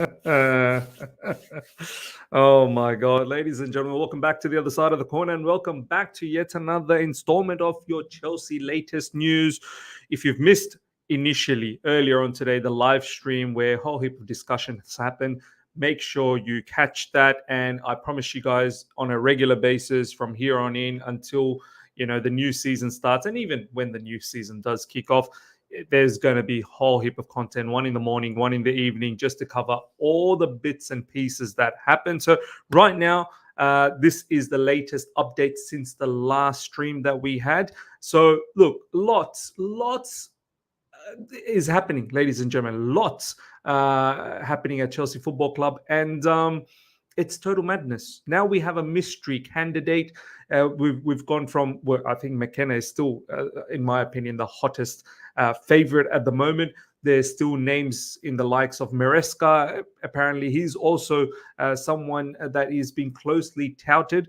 Uh, oh my God, ladies and gentlemen, welcome back to the other side of the corner and welcome back to yet another installment of your Chelsea latest news. If you've missed initially earlier on today the live stream where a whole heap of discussion has happened, make sure you catch that. And I promise you guys on a regular basis from here on in until the new season starts, and even when the new season does kick off, there's going to be a whole heap of content, one in the morning, one in the evening, just to cover all the bits and pieces that happen. So right now, this is the latest update since the last stream that we had. So look, lots is happening, ladies and gentlemen. Lots happening at Chelsea Football Club, and it's total madness. Now we have a mystery candidate. We've gone from where I think McKenna is still, in my opinion, the hottest favorite at the moment. There's still names in the likes of Maresca. Apparently, he's also someone that is being closely touted.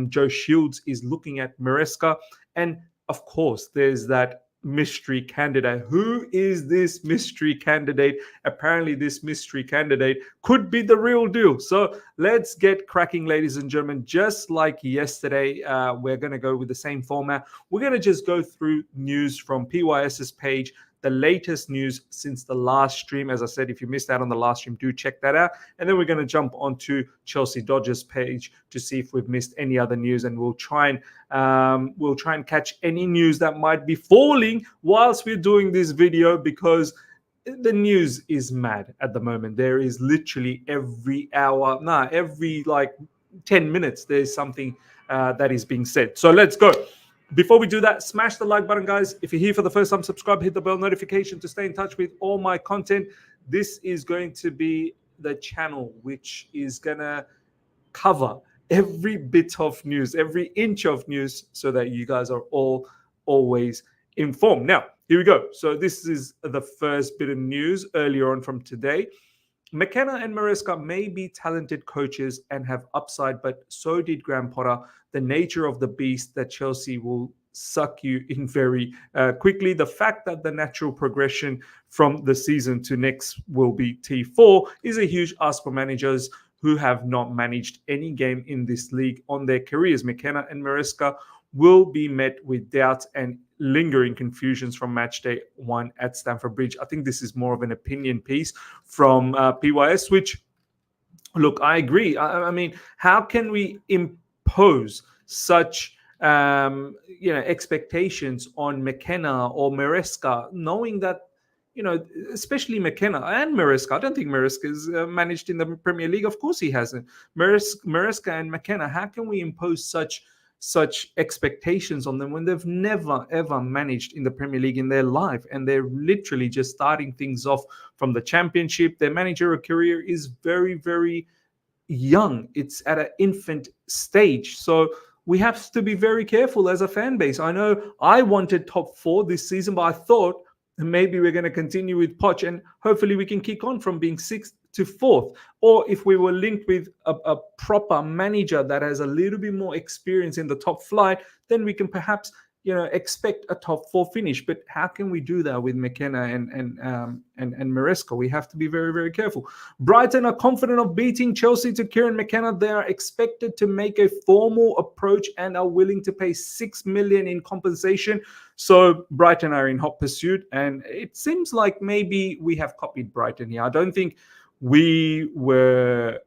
Joe Shields is looking at Maresca. And of course, there's that mystery candidate. Who is this mystery candidate? Apparently, this mystery candidate could be the real deal. So let's get cracking, ladies and gentlemen. Just like yesterday, we're going to go with the same format. We're going to just go through news from PYS's page, the latest news since the last stream. As I said, if you missed out on the last stream, do check that out. And then we're going to jump onto Chelsea Dodgers page to see if we've missed any other news, and we'll try and catch any news that might be falling whilst we're doing this video, because the news is mad at the moment. There is literally every 10 minutes, there's something that is being said. So let's go. Before we do that, smash the like button, guys. If you're here for the first time, subscribe, hit the bell notification to stay in touch with all my content. This is going to be the channel which is going to cover every bit of news, every inch of news, so that you guys are all always informed. Now, here we go. So this is the first bit of news earlier on from today. McKenna and Maresca may be talented coaches and have upside, but so did Graham Potter. The nature of the beast that Chelsea will suck you in very quickly. The fact that the natural progression from the season to next will be T4 is a huge ask for managers who have not managed any game in this league on their careers. McKenna and Maresca will be met with doubts and lingering confusions from match day 1 at Stamford Bridge. I think this is more of an opinion piece from PYS, which, look, I agree. I mean, how can we impose such expectations on McKenna or Maresca, knowing that, especially McKenna and Maresca. I don't think Maresca is managed in the Premier League. Of course he hasn't. Maresca and McKenna, how can we impose such expectations on them when they've never ever managed in the Premier League in their life, and they're literally just starting things off from the Championship? Their managerial career is very, very young. It's at an infant stage. So we have to be very careful as a fan base. I know I wanted top 4 this season, but I thought maybe we're going to continue with Poch and hopefully we can kick on from being 6th to 4th. Or if we were linked with a proper manager that has a little bit more experience in the top flight, then we can perhaps expect a top 4 finish. But how can we do that with McKenna and Maresca? We have to be very, very careful. Brighton are confident of beating Chelsea to Kieran McKenna. They are expected to make a formal approach and are willing to pay $6 million in compensation. So Brighton are in hot pursuit, and it seems like maybe we have copied Brighton here. I don't think we were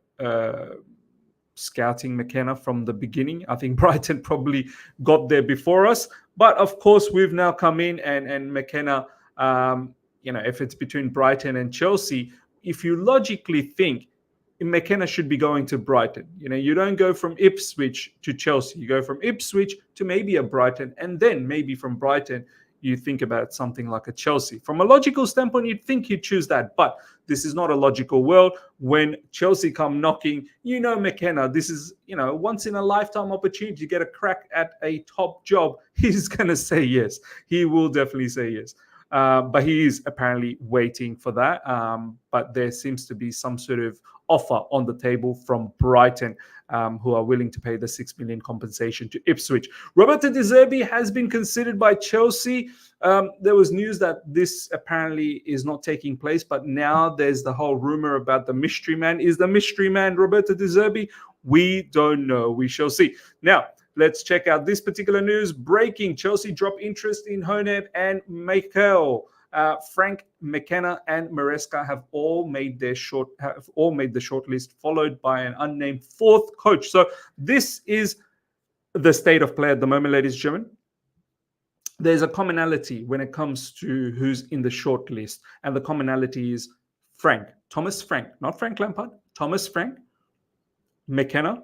scouting McKenna from the beginning. I think Brighton probably got there before us. But of course, we've now come in and McKenna, if it's between Brighton and Chelsea, if you logically think McKenna should be going to Brighton, you don't go from Ipswich to Chelsea. You go from Ipswich to maybe a Brighton, and then maybe from Brighton, you think about something like a Chelsea. From a logical standpoint, you'd think you'd choose that, but this is not a logical world. When Chelsea come knocking, McKenna, this is, once in a lifetime opportunity to get a crack at a top job. He's going to say yes. He will definitely say yes. but he is apparently waiting for that. But there seems to be some sort of offer on the table from Brighton, who are willing to pay the 6 million compensation to Ipswich. Roberto De Zerbi has been considered by Chelsea. There was news that this apparently is not taking place, but now there's the whole rumor about the mystery man. Is the mystery man Roberto De Zerbi? We don't know. We shall see. Now, let's check out this particular news. Breaking: Chelsea drop interest in Honeb and Mikel. Frank, McKenna, and Maresca have all made the shortlist, followed by an unnamed fourth coach. So this is the state of play at the moment, ladies and gentlemen. There's a commonality when it comes to who's in the shortlist, and the commonality is Frank, Thomas Frank, not Frank Lampard, Thomas Frank, McKenna,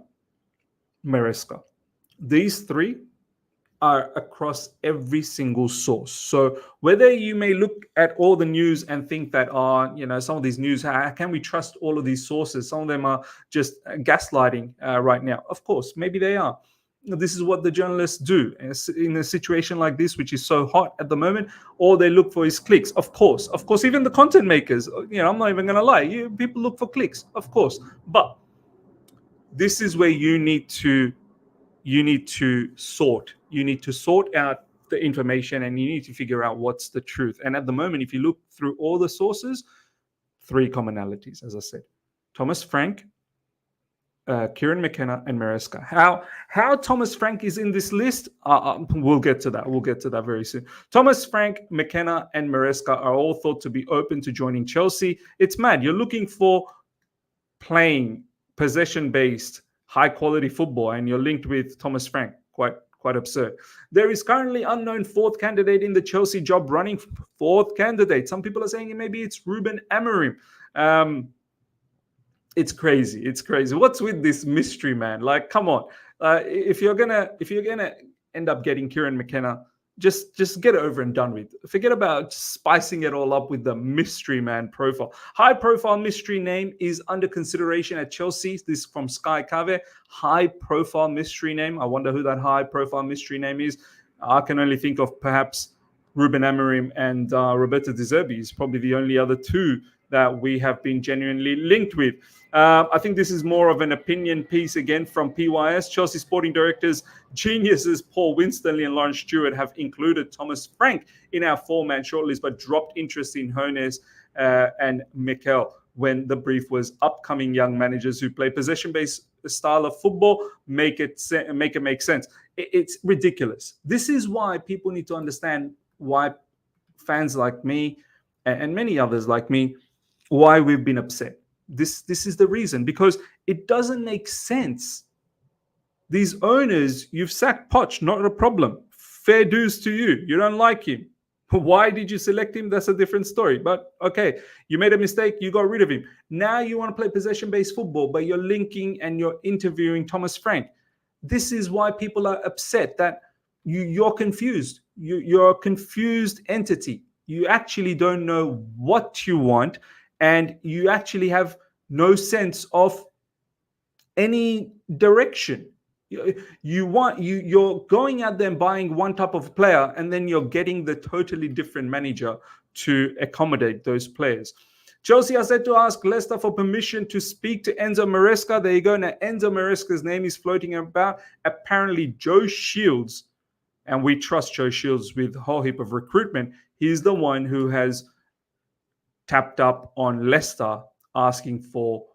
Maresca. These three are across every single source. So whether you may look at all the news and think that, some of these news, how can we trust all of these sources? Some of them are just gaslighting right now. Of course, maybe they are. This is what the journalists do in a situation like this, which is so hot at the moment. All they look for is clicks. Of course, even the content makers. I'm not even going to lie. People look for clicks, of course. But this is where you need to sort. You need to sort out the information, and you need to figure out what's the truth. And at the moment, if you look through all the sources, three commonalities, as I said: Thomas Frank, Kieran McKenna, and Maresca. How Thomas Frank is in this list, we'll get to that. We'll get to that very soon. Thomas Frank, McKenna, and Maresca are all thought to be open to joining Chelsea. It's mad. You're looking for playing possession-based, high-quality football, and you're linked with Thomas Frank. Quite absurd. There is currently unknown fourth candidate in the Chelsea job running. Fourth candidate. Some people are saying maybe it's Ruben Amorim. It's crazy. It's crazy. What's with this mystery man? Like, come on. If you're gonna end up getting Kieran McKenna, just get it over and done with. Forget about spicing it all up with the mystery man profile. High-profile mystery name is under consideration at Chelsea. This is from Sky Cave. High-profile mystery name. I wonder who that high-profile mystery name is. I can only think of perhaps Ruben Amorim and Roberto De Zerbi. Is probably the only other two that we have been genuinely linked with. I think this is more of an opinion piece again from PYS. Chelsea sporting directors, geniuses Paul Winstanley and Lawrence Stewart have included Thomas Frank in our four-man shortlist, but dropped interest in Hones and Mikel when the brief was upcoming young managers who play possession-based style of football. Make it make sense. It's ridiculous. This is why people need to understand why fans like me and many others like me, why we've been upset. This is the reason, because it doesn't make sense. These owners, you've sacked Poch, not a problem. Fair dues to you. You don't like him. Why did you select him? That's a different story. But okay, you made a mistake. You got rid of him. Now you want to play possession-based football, but you're linking and you're interviewing Thomas Frank. This is why people are upset, that you're confused. You're a confused entity. You actually don't know what you want, and you actually have no sense of any direction. You're going out there and buying one type of player, and then you're getting the totally different manager to accommodate those players. Chelsea are said to ask Leicester for permission to speak to Enzo Maresca. There you go. Now, Enzo Maresca's name is floating about. Apparently, Joe Shields, and we trust Joe Shields with a whole heap of recruitment, he's the one who has tapped up on Leicester asking for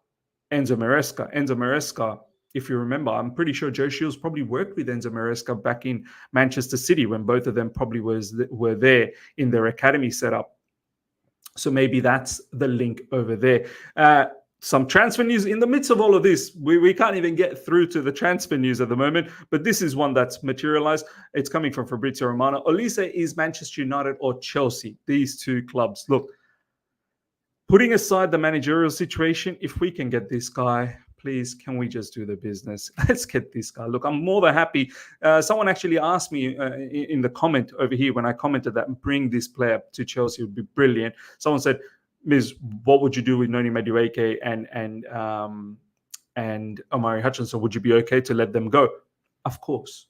Enzo Maresca. Enzo Maresca, if you remember, I'm pretty sure Joe Shields probably worked with Enzo Maresca back in Manchester City when both of them probably were there in their academy setup. So maybe that's the link over there. Some transfer news in the midst of all of this. We can't even get through to the transfer news at the moment, but this is one that's materialized. It's coming from Fabrizio Romano. Olise is Manchester United or Chelsea. These two clubs. Look, putting aside the managerial situation, if we can get this guy, please, can we just do the business? Let's get this guy. Look, I'm more than happy. Someone actually asked me in the comment over here when I commented that bring this player to Chelsea would be brilliant. Someone said, Miz, what would you do with Noni Madueke and Omari Hutchinson? Would you be okay to let them go? Of course.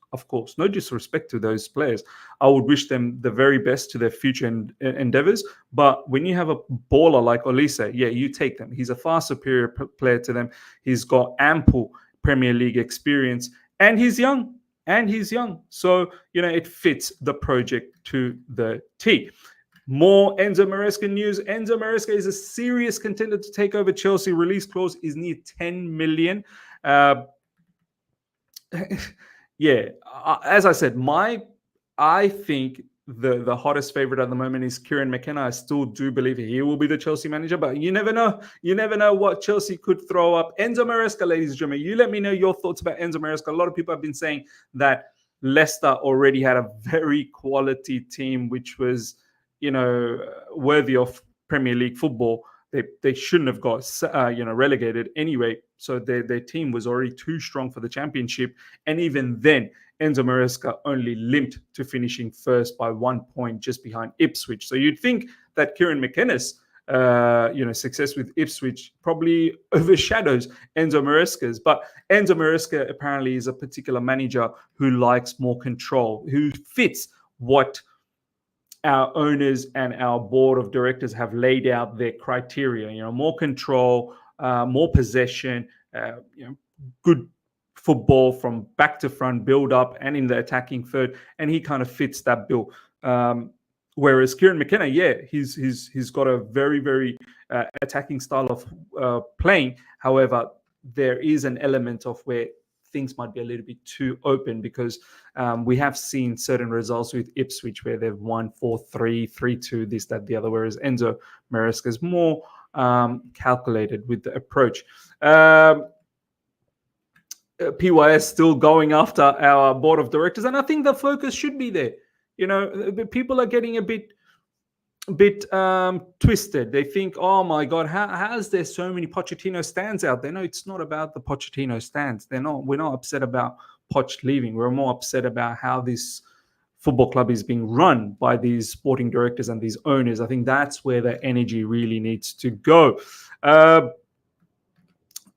No disrespect to those players. I would wish them the very best to their future endeavors. But when you have a baller like Olise, yeah, you take them. He's a far superior player to them. He's got ample Premier League experience, and he's young. So, it fits the project to the T. More Enzo Maresca news. Enzo Maresca is a serious contender to take over Chelsea. Release clause is near 10 million. Yeah, as I said, I think the hottest favorite at the moment is Kieran McKenna. I still do believe he will be the Chelsea manager, but you never know. You never know what Chelsea could throw up. Enzo Maresca, ladies and gentlemen, you let me know your thoughts about Enzo Maresca. A lot of people have been saying that Leicester already had a very quality team, which was, worthy of Premier League football. They shouldn't have got relegated anyway. So their team was already too strong for the Championship, and even then, Enzo Maresca only limped to finishing first by 1 point, just behind Ipswich. So you'd think that Kieran McKenna's success with Ipswich probably overshadows Enzo Maresca's. But Enzo Maresca apparently is a particular manager who likes more control, who fits what our owners and our board of directors have laid out their criteria. More control, more possession, good football from back to front, build up, and in the attacking third, and he kind of fits that bill. Whereas Kieran McKenna, he's got a very, very attacking style of playing. However, there is an element of where things might be a little bit too open, because we have seen certain results with Ipswich where they've won 4-3, 3-2, this, that, the other, whereas Enzo Maresca is more calculated with the approach. PYS still going after our board of directors, and I think the focus should be there. People are getting a bit twisted. They think, oh my God, how is there so many Pochettino stands out there? No, it's not about the Pochettino stands. We're not upset about Poch leaving. We're more upset about how this football club is being run by these sporting directors and these owners. I think that's where the energy really needs to go.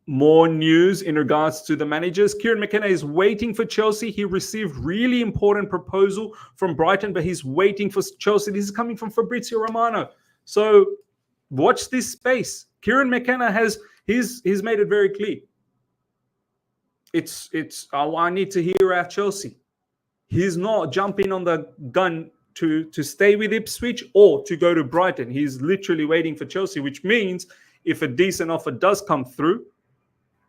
More news in regards to the managers. Kieran McKenna is waiting for Chelsea. He received really important proposal from Brighton, but he's waiting for Chelsea. This is coming from Fabrizio Romano. So watch this space. Kieran McKenna he's made it very clear. I need to hear out Chelsea. He's not jumping on the gun to stay with Ipswich or to go to Brighton. He's literally waiting for Chelsea, which means if a decent offer does come through,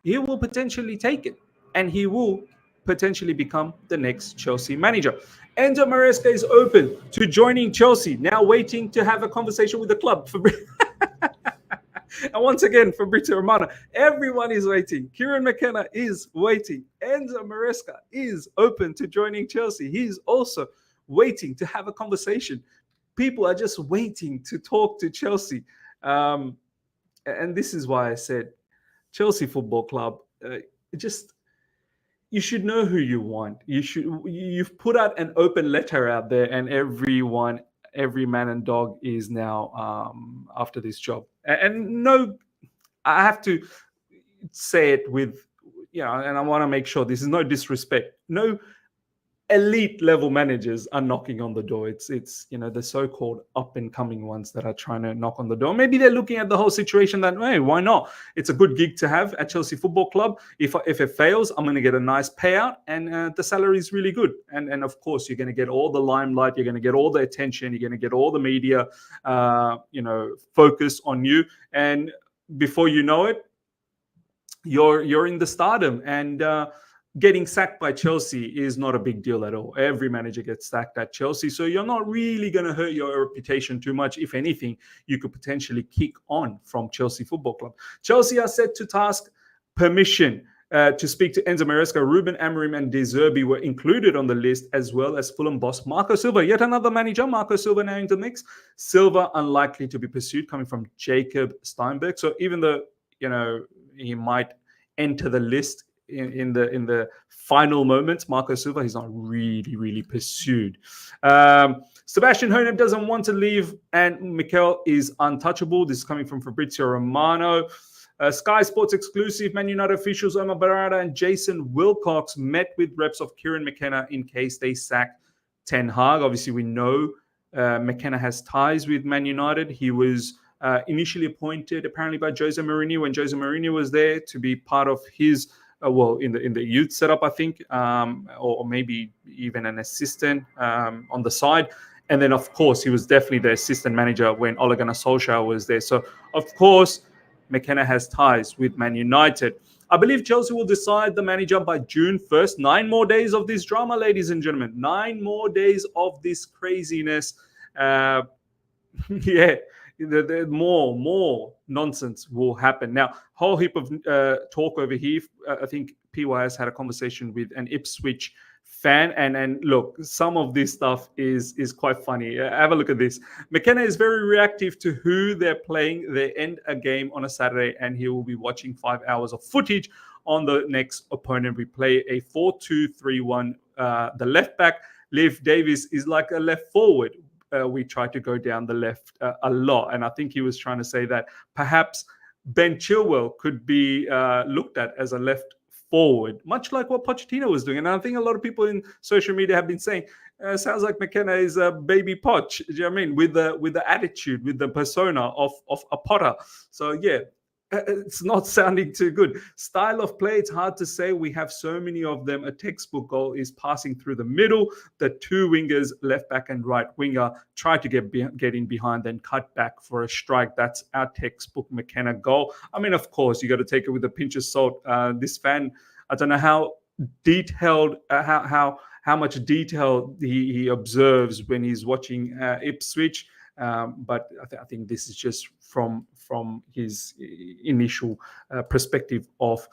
he will potentially take it, and he will potentially become the next Chelsea manager. Enzo Maresca is open to joining Chelsea, now waiting to have a conversation with the club. And once again, Fabrizio Romano, everyone is waiting. Kieran McKenna is waiting. Enzo Maresca is open to joining Chelsea. He's also waiting to have a conversation. People are just waiting to talk to Chelsea. And this is why I said, Chelsea Football Club, you should know who you want. You've put out an open letter out there, and every man and dog is now after this job. And no, I have to say it with, and I want to make sure this is no disrespect. No elite level managers are knocking on the door. It's the so-called up and coming ones that are trying to knock on the door. Maybe they're looking at the whole situation that, hey, why not? It's a good gig to have at Chelsea Football Club. If it fails, I'm going to get a nice payout, and the salary is really good. And of course, you're going to get all the limelight. You're going to get all the attention. You're going to get all the media, focus on you. And before you know it, you're in the stardom. And getting sacked by Chelsea is not a big deal at all. Every manager gets sacked at Chelsea. So you're not really going to hurt your reputation too much. If anything, you could potentially kick on from Chelsea Football Club. Chelsea are set to task permission to speak to Enzo Maresca. Ruben Amorim and De Zerbi were included on the list, as well as Fulham boss Marco Silva. Yet another manager, Marco Silva, now into the mix. Silva unlikely to be pursued, coming from Jacob Steinberg. So even though, he might enter the list in the final moments, Marco Silva, he's not really pursued. Sebastian Hoeneß doesn't want to leave, and Mikel is untouchable. This is coming from Fabrizio Romano. Sky Sports exclusive, Man United officials Omar Barada and Jason Wilcox met with reps of Kieran McKenna in case they sack Ten Hag. Obviously, we know McKenna has ties with Man United. He was initially appointed apparently by Jose Mourinho when Jose Mourinho was there to be part of his in the youth setup, I think, or maybe even an assistant on the side. And then, of course, he was definitely the assistant manager when Ole Gunnar Solskjaer was there. So, of course, McKenna has ties with Man United. I believe Chelsea will decide the manager by June 1st. 9 more days of this drama, ladies and gentlemen. 9 more days of this craziness. More nonsense will happen. Now, whole heap of talk over here. I think PYS had a conversation with an Ipswich fan, and look, some of this stuff is quite funny. Have a look at this. McKenna is very reactive to who they're playing. They end a game on a Saturday, and he will be watching 5 hours of footage on the next opponent. We play a 4-2-3-1. The left back, Leif Davis, is like a left forward. We try to go down the left a lot. And I think he was trying to say that perhaps Ben Chilwell could be looked at as a left forward, much like what Pochettino was doing. And I think a lot of people in social media have been saying, sounds like McKenna is a baby Poch, do you know what I mean? With the attitude, with the persona of a Potter. So, yeah, it's not sounding too good. Style of play, it's hard to say. We have so many of them. A textbook goal is passing through the middle. The 2 wingers, left back and right winger, try to get in behind, then cut back for a strike. That's our textbook McKenna goal. I mean, of course, you got to take it with a pinch of salt. This fan, I don't know how detailed, how much detail he observes when he's watching Ipswich. But I think this is just from his initial perspective of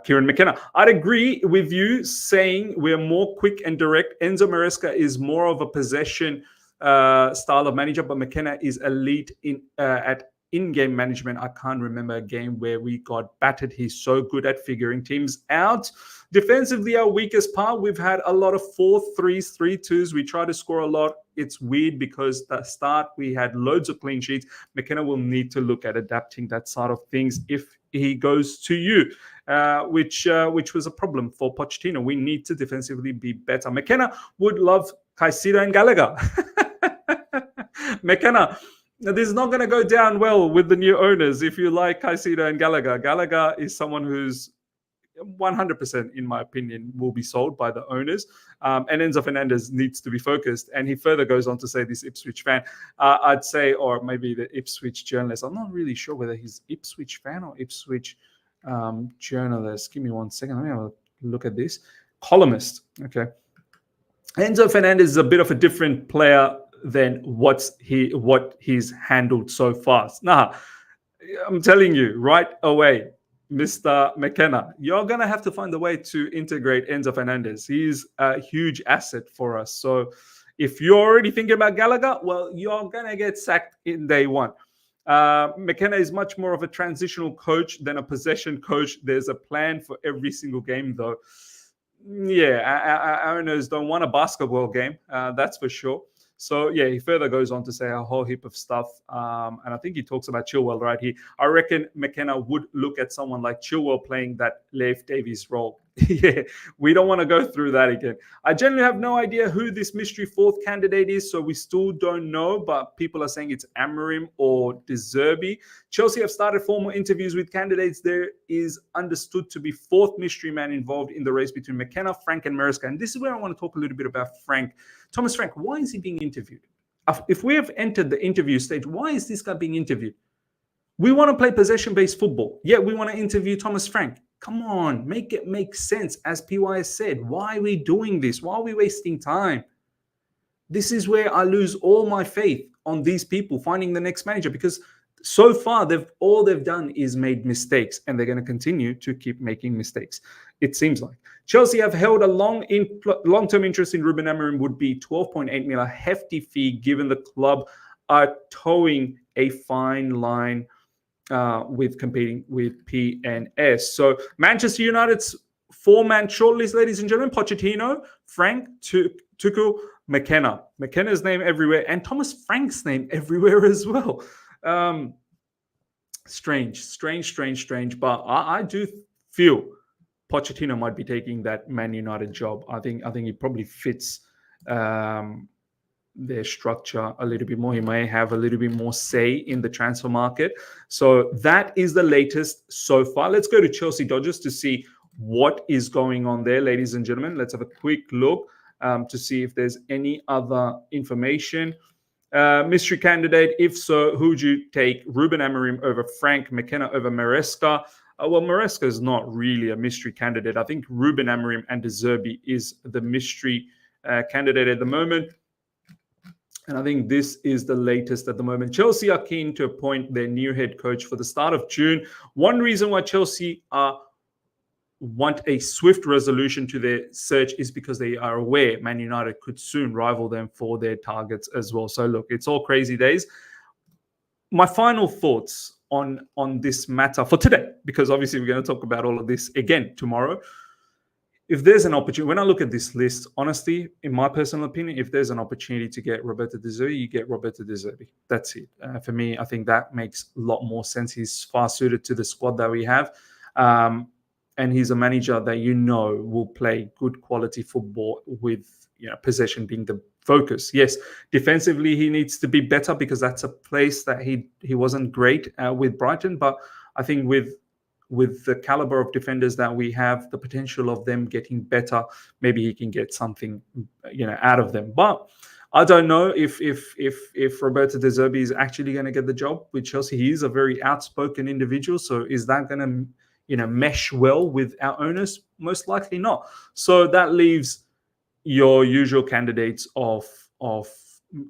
Kieran McKenna. I'd agree with you saying we're more quick and direct. Enzo Maresca is more of a possession style of manager, but McKenna is elite at in-game management. I can't remember a game where we got battered. He's so good at figuring teams out. Defensively, our weakest part, we've had a lot of 4-3s, 3-2s. We try to score a lot. It's weird because at the start we had loads of clean sheets. McKenna will need to look at adapting that side of things if he goes to you, which was a problem for Pochettino. We need to defensively be better. McKenna would love Caicedo and Gallagher. McKenna, this is not going to go down well with the new owners if you like Caicedo and Gallagher. Gallagher is someone who's 100%, in my opinion, will be sold by the owners. And Enzo Fernandez needs to be focused. And he further goes on to say, this Ipswich fan, I'd say, or maybe the Ipswich journalist. I'm not really sure whether he's Ipswich fan or Ipswich journalist. Give me 1 second. Let me have a look at this. Columnist. Okay. Enzo Fernandez is a bit of a different player than what he's handled so fast. Nah, I'm telling you right away, Mr. McKenna, you're going to have to find a way to integrate Enzo Fernandez. He's a huge asset for us. So if you're already thinking about Gallagher, well, you're going to get sacked in day one. McKenna is much more of a transitional coach than a possession coach. There's a plan for every single game, though. Yeah, our owners don't want a basketball game, that's for sure. So, yeah, he further goes on to say a whole heap of stuff. And I think he talks about Chilwell right here. I reckon McKenna would look at someone like Chilwell playing that Leif Davies role. Yeah, we don't want to go through that again. I generally have no idea who this mystery 4th candidate is, so we still don't know, but people are saying it's Amorim or De Zerbi. Chelsea have started formal interviews with candidates. There is understood to be 4th mystery man involved in the race between McKenna, Frank and Maresca. And this is where I want to talk a little bit about Frank. Thomas Frank, why is he being interviewed? If we have entered the interview stage, why is this guy being interviewed? We want to play possession-based football. Yeah, we want to interview Thomas Frank. Come on, make it make sense. As PY said, why are we doing this? Why are we wasting time? This is where I lose all my faith on these people finding the next manager, because so far all they've done is made mistakes, and they're going to continue to keep making mistakes, it seems like. Chelsea have held a long-term interest in Ruben Amorim. Would be 12.8 million, a hefty fee, given the club are towing a fine line with competing with PNS. So Manchester United's 4-man shortlist, ladies and gentlemen: Pochettino, Frank, Tuchel, McKenna. McKenna's name everywhere, and Thomas Frank's name everywhere as well. Strange. But I do feel Pochettino might be taking that Man United job. I think he probably fits their structure a little bit more. He may have a little bit more say in the transfer market. So that is the latest so far. Let's go to Chelsea Dodgers to see what is going on there, ladies and gentlemen. Let's have a quick look to see if there's any other information. Mystery candidate, if so, who would you take? Ruben Amorim over Frank, McKenna over Maresca. Well, Maresca is not really a mystery candidate. I think Ruben Amorim and De Zerbi is the mystery candidate at the moment. And I think this is the latest at the moment. Chelsea are keen to appoint their new head coach for the start of June. One reason why Chelsea want a swift resolution to their search is because they are aware Man United could soon rival them for their targets as well. So look, it's all crazy days. My final thoughts on this matter for today, because obviously we're going to talk about all of this again tomorrow. If there's an opportunity, when I look at this list, honestly, in my personal opinion, if there's an opportunity to get Roberto De Zerbi, you get Roberto De Zerbi. That's it. For me, I think that makes a lot more sense. He's far suited to the squad that we have. And he's a manager that will play good quality football with possession being the focus. Yes, defensively he needs to be better because that's a place that he wasn't great with Brighton. But I think with the caliber of defenders that we have, the potential of them getting better, maybe he can get something out of them. But I don't know if Roberto De Zerbi is actually going to get the job with Chelsea. He is a very outspoken individual, so is that going to mesh well with our owners? Most likely not. So that leaves your usual candidates of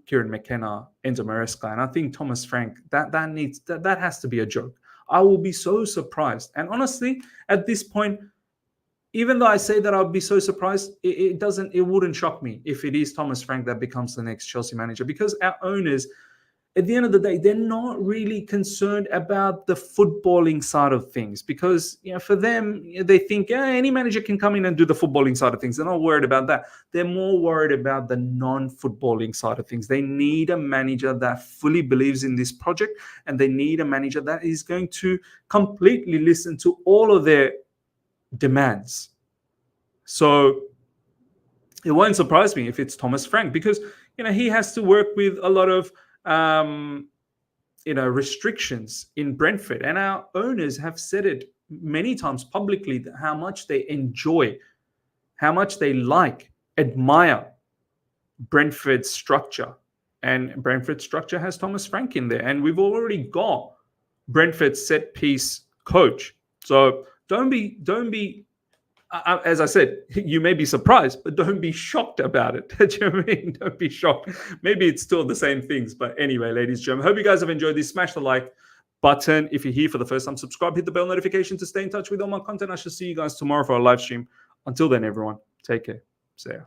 Kieran McKenna, Enzo Maresca, and I think Thomas Frank. That has to be a joke. I will be so surprised. And honestly, at this point, even though I say that I'll be so surprised, it wouldn't shock me if it is Thomas Frank that becomes the next Chelsea manager, because our owners, at the end of the day, they're not really concerned about the footballing side of things, because for them, they think any manager can come in and do the footballing side of things. They're not worried about that. They're more worried about the non-footballing side of things. They need a manager that fully believes in this project, and they need a manager that is going to completely listen to all of their demands. So it won't surprise me if it's Thomas Frank, because he has to work with a lot of restrictions in Brentford, and our owners have said it many times publicly that how much they enjoy, how much they admire Brentford's structure, and Brentford's structure has Thomas Frank in there, and we've already got Brentford's set piece coach. So don't be. As I said, you may be surprised, but don't be shocked about it. Do you know what I mean? Don't be shocked. Maybe it's still the same things. But anyway, ladies and gentlemen, hope you guys have enjoyed this. Smash the like button. If you're here for the first time, subscribe, hit the bell notification to stay in touch with all my content. I shall see you guys tomorrow for a live stream. Until then, everyone, take care. See ya.